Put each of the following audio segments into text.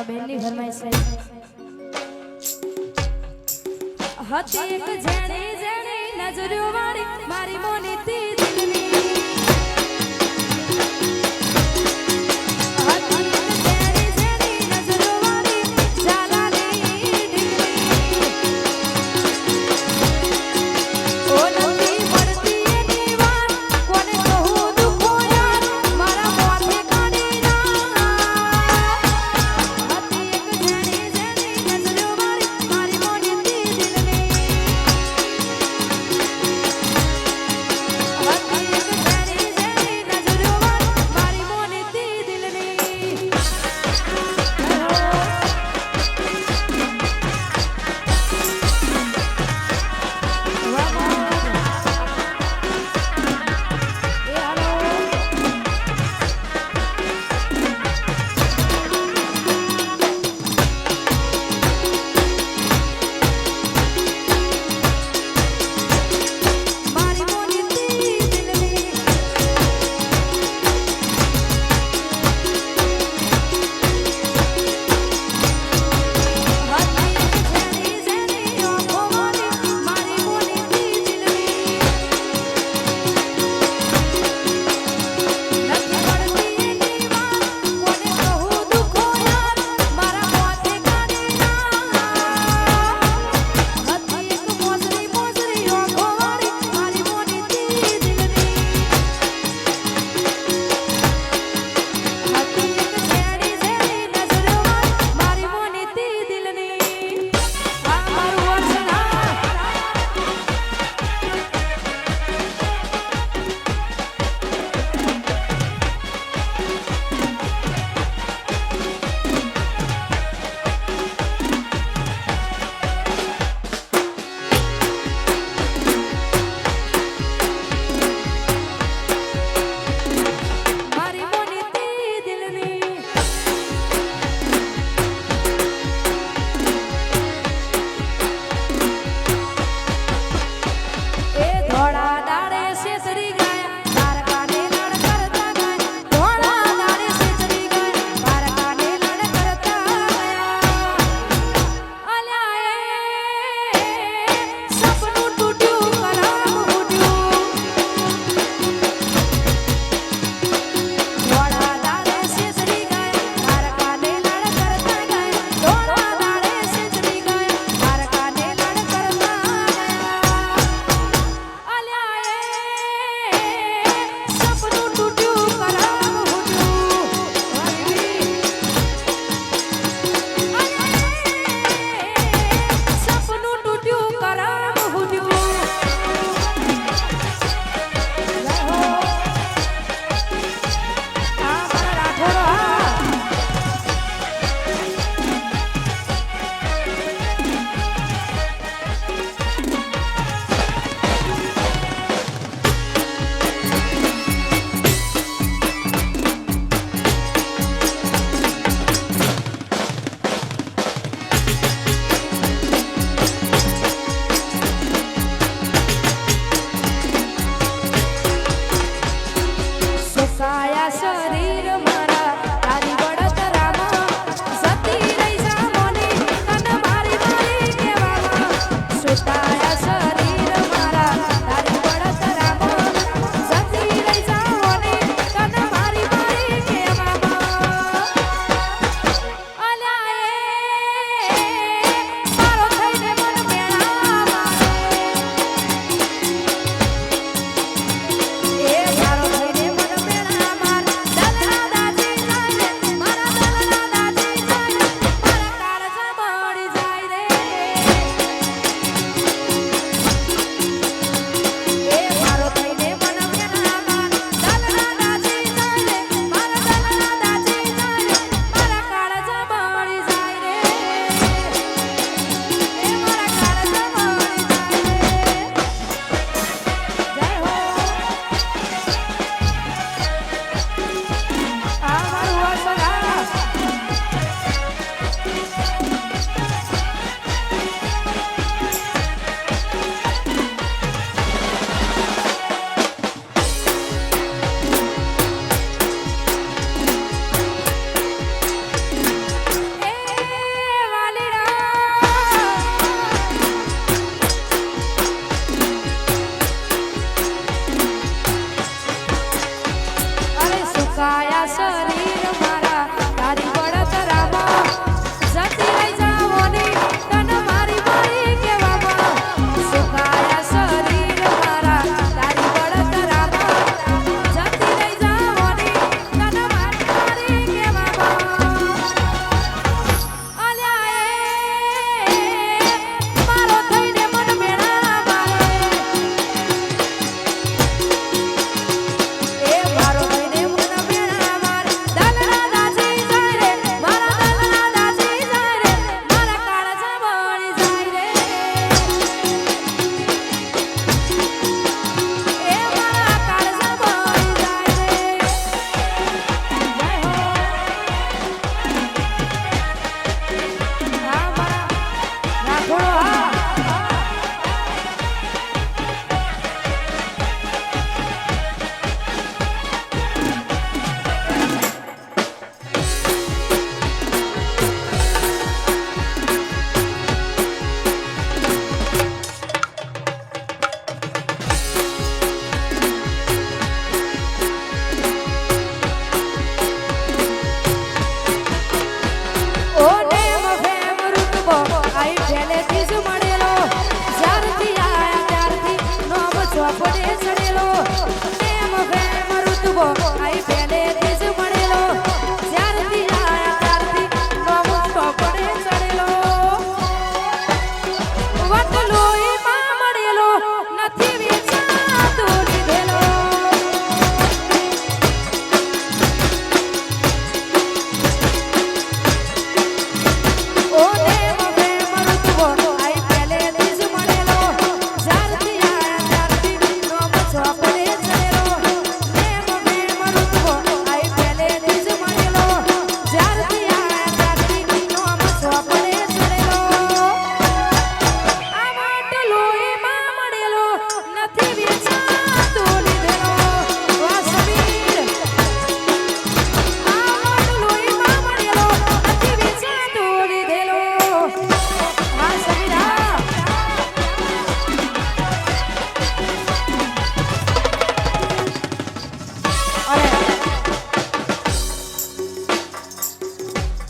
બેનની ફરમાઈશ છે હતી એક જેણી જેણી નજરો વાળી મારી મોનીતી દિલની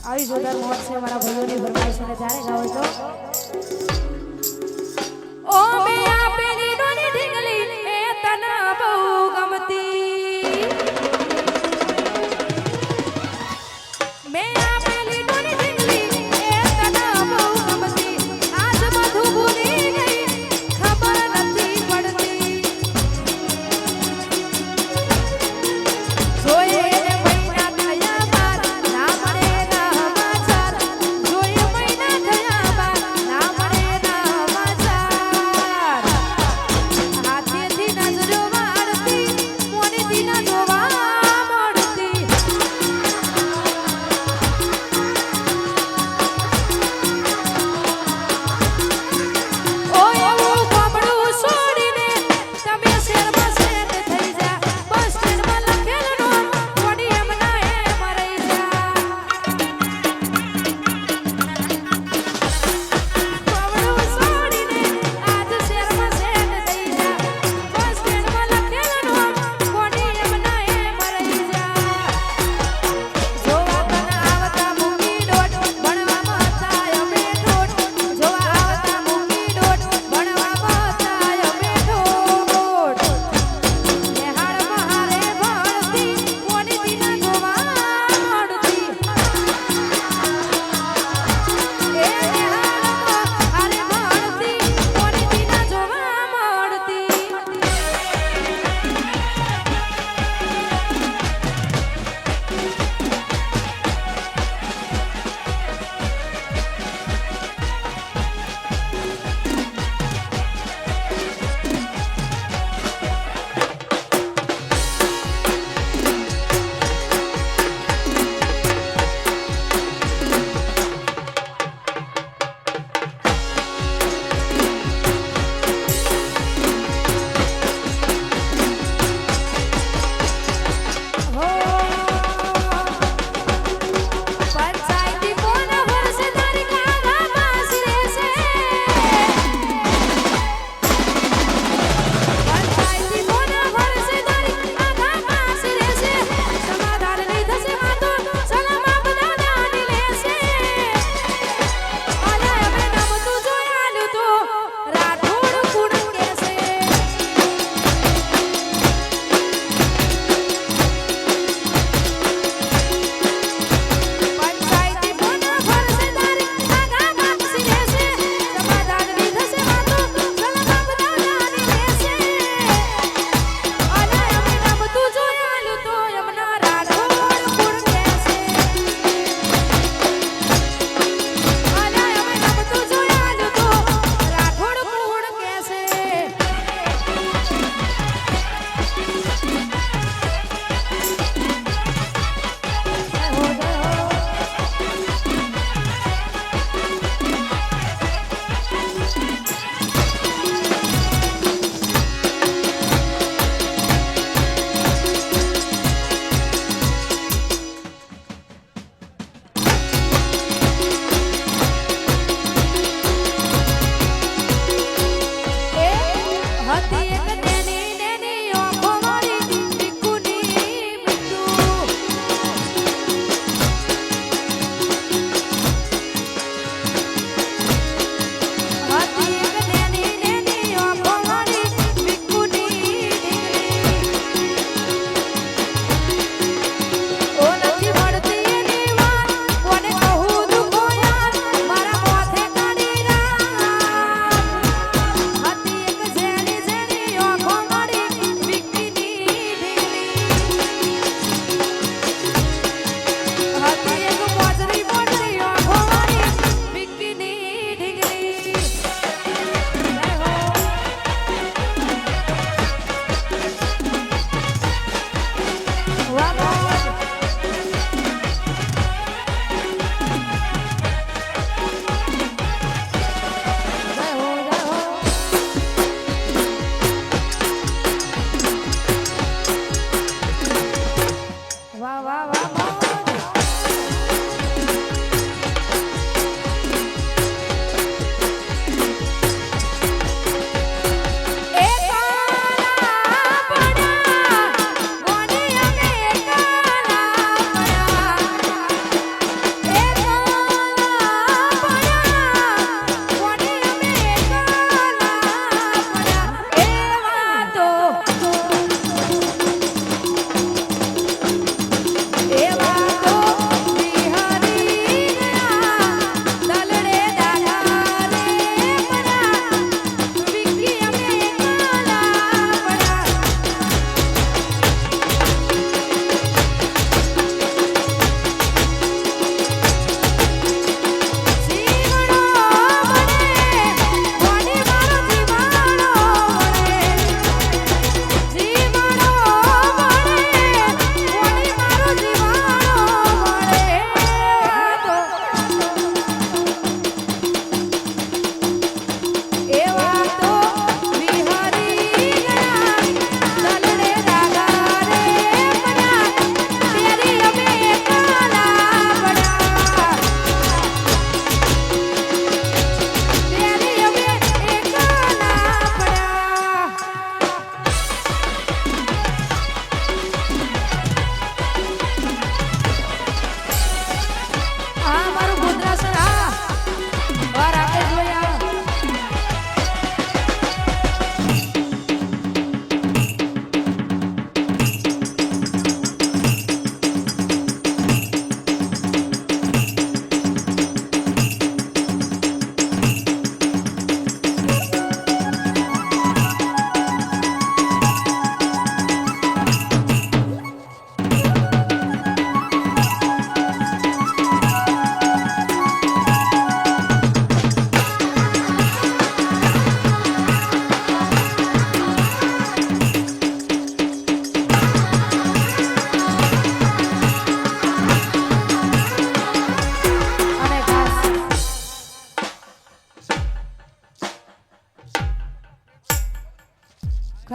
આવી જોરદાર મોજ છે મારા ભાઈઓની ફરમાઈશ અને ત્યારે ગાવ તો ઓ મે આપેલી ડોની ઢીંગલી એ તને બહુ ગમતી મે આપેલી ડોની ઢીંગલી એ તને બહુ ગમતી આજ બધું ભૂલી ગઈ ખબર નથી પડતી જોયે મોને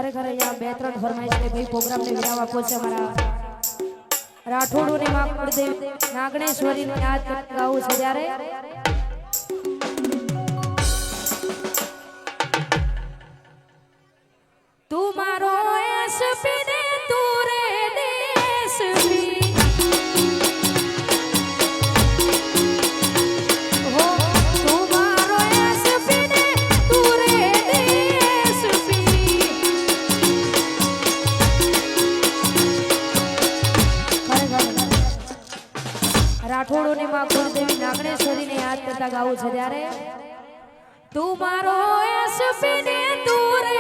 ખરેખર અહીંયા બે ત્રણ ફરમાઈશ કે ભાઈ પ્રોગ્રામને વિરામ આપવો છે અમારા રાઠોડોની માં કુળદેવ નાગણેશ્વરીને યાદ ગાવું છે ત્યારે તું મારો એસપી ને તું રે દેશપી હો તું મારો એસપી ને તું રે દેશપી રાઠોડોની માં કુળદેવી નાગણેશ્વરીને યાદ કરતા ગાવું છે ત્યારે તું મારો એસપી ને તું રે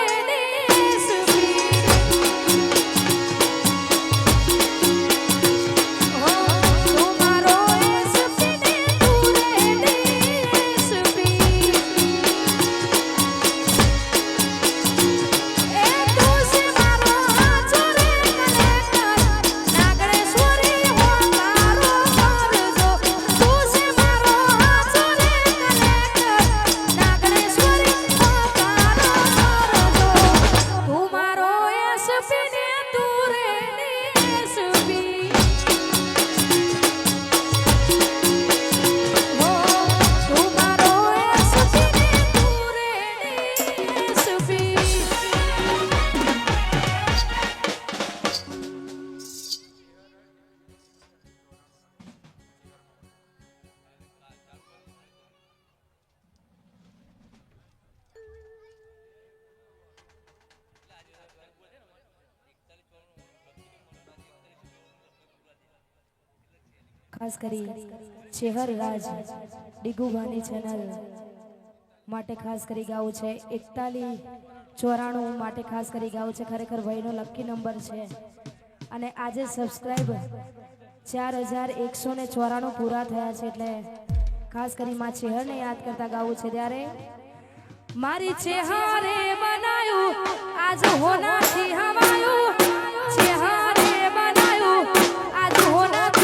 ખાસ કરી ચેહર રાજ ડીગુભાની ચેનલ માટે ખાસ કરી ગાવું છે 4194 માટે ખાસ કરી ગાવું છે ખરેખર ભાઈનો લકી નંબર છે અને આજે સબસ્ક્રાઇબ 4194 પૂરા થયા છે એટલે ખાસ કરી માં ચેહરને યાદ કરતા ગાવું છે ત્યારે મારી ચેહરે બનાયું આજ હોનાથી હવાયું ચેહરે બનાયું આજ હોનાથી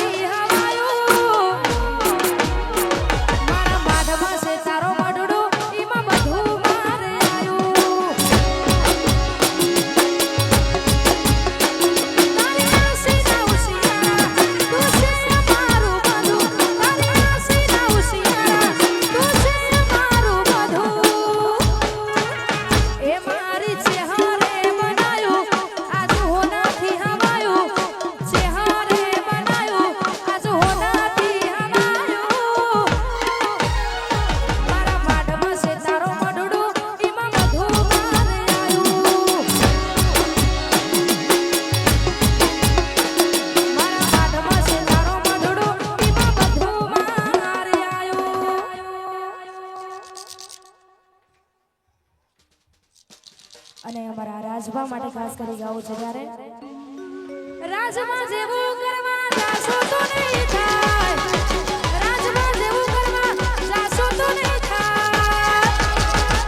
અને અમારા રાજભા માટે ખાસ કરી ગાવું છે ત્યારે રાજમાં જેવું કરવા જાશો તો નહીં થાય રાજમાં જેવું કરવા જાશો તો નહીં થાય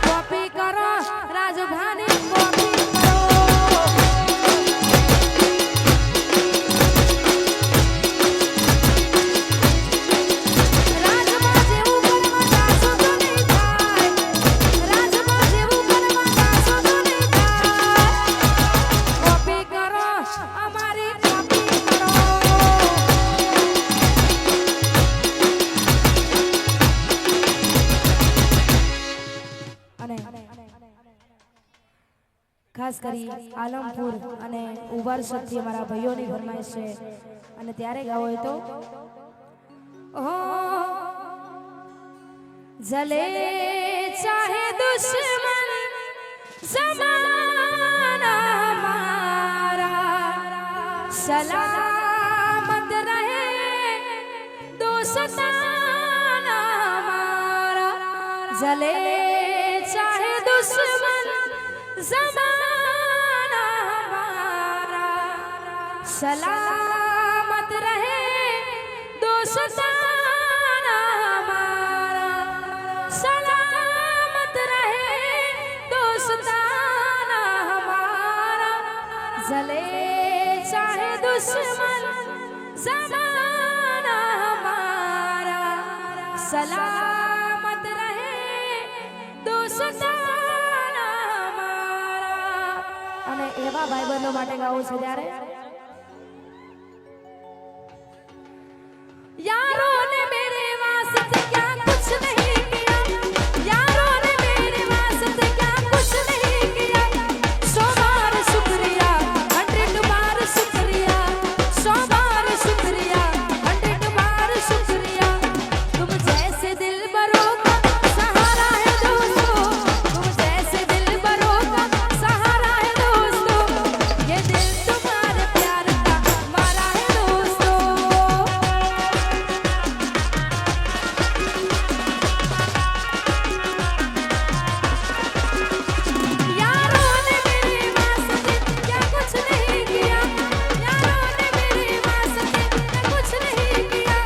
કોપી કરો રાજભાની કોપી કરો રાજમાં જેવું કરવા જાશો તો નહીં થાય રાજમાં જેવું કરવા જાશો તો નહીં કોપી કરો અમારી કોપી કરો અને ખાસ કરી આલમપુર અને ઉવાર શક્તિ અમારા ભાઈઓની ફરમાઈશ છે અને ત્યારે ગાવો હોય તો જલે ચાહે દુશ્મન ज़माना हमारा सलामत रहे दोस्ताना हमारा जले चाहे दुश्मन ज़माना हमारा सलामत रहे दोस्ताना हमारा सलामत रहे दोस्ताना हमारा जले चाहे दुश्मन ज़माना हमारा सलामत रहे दोस्ताना हमारा અને એવા ભાઈબંધો માટે ગાવું છે ત્યારે यारों ने मेरे वास्ते क्या कुछ नहीं किया, यारों ने मेरे वास्ते क्या कुछ नहीं किया, 100 बार शुक्रिया 100 बार शुक्रिया, 100 बार शुक्रिया 100 बार शुक्रिया। तुम जैसे दिलबरों का सहारा है दोस्तों, तुम जैसे दिलबरों का सहारा है दोस्तों, ये दिल तुम्हारे प्यार का मारा है दोस्तों। यारों ने मेरे वास्ते क्या कुछ नहीं किया, यारों ने मेरे वास्ते क्या कुछ नहीं किया,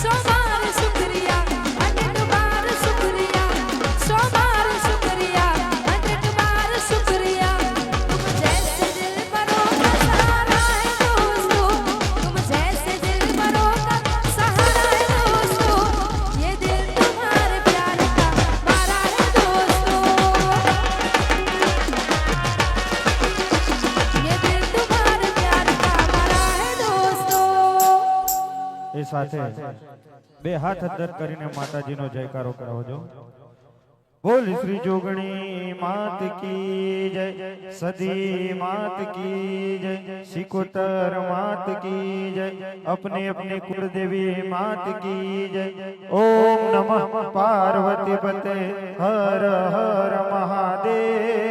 100 बार शुक्रिया 100 बार शुक्रिया, 100 बार शुक्रिया 100 बार शुक्रिया। तुम जैसे दिलबरों का सहारा है दोस्तों, तुम जैसे दिलबरों का सहारा है दोस्तों, ये दिल तुम्हारे प्यार का मारा है दोस्तों, ये दिल तुम्हारे प्यार का मारा है दोस्तों। એ સાથે બે હાથ અદ્ધર કરીને માતાજીનો જયકારો કરાવજો। બોલ શ્રી જોગણી માત की जय, सदी मात की जय, सिकोतर मात की जय, अपने अपने कुलदेवी मात की जय। ओम नमः पार्वती पते हर हर महादेव।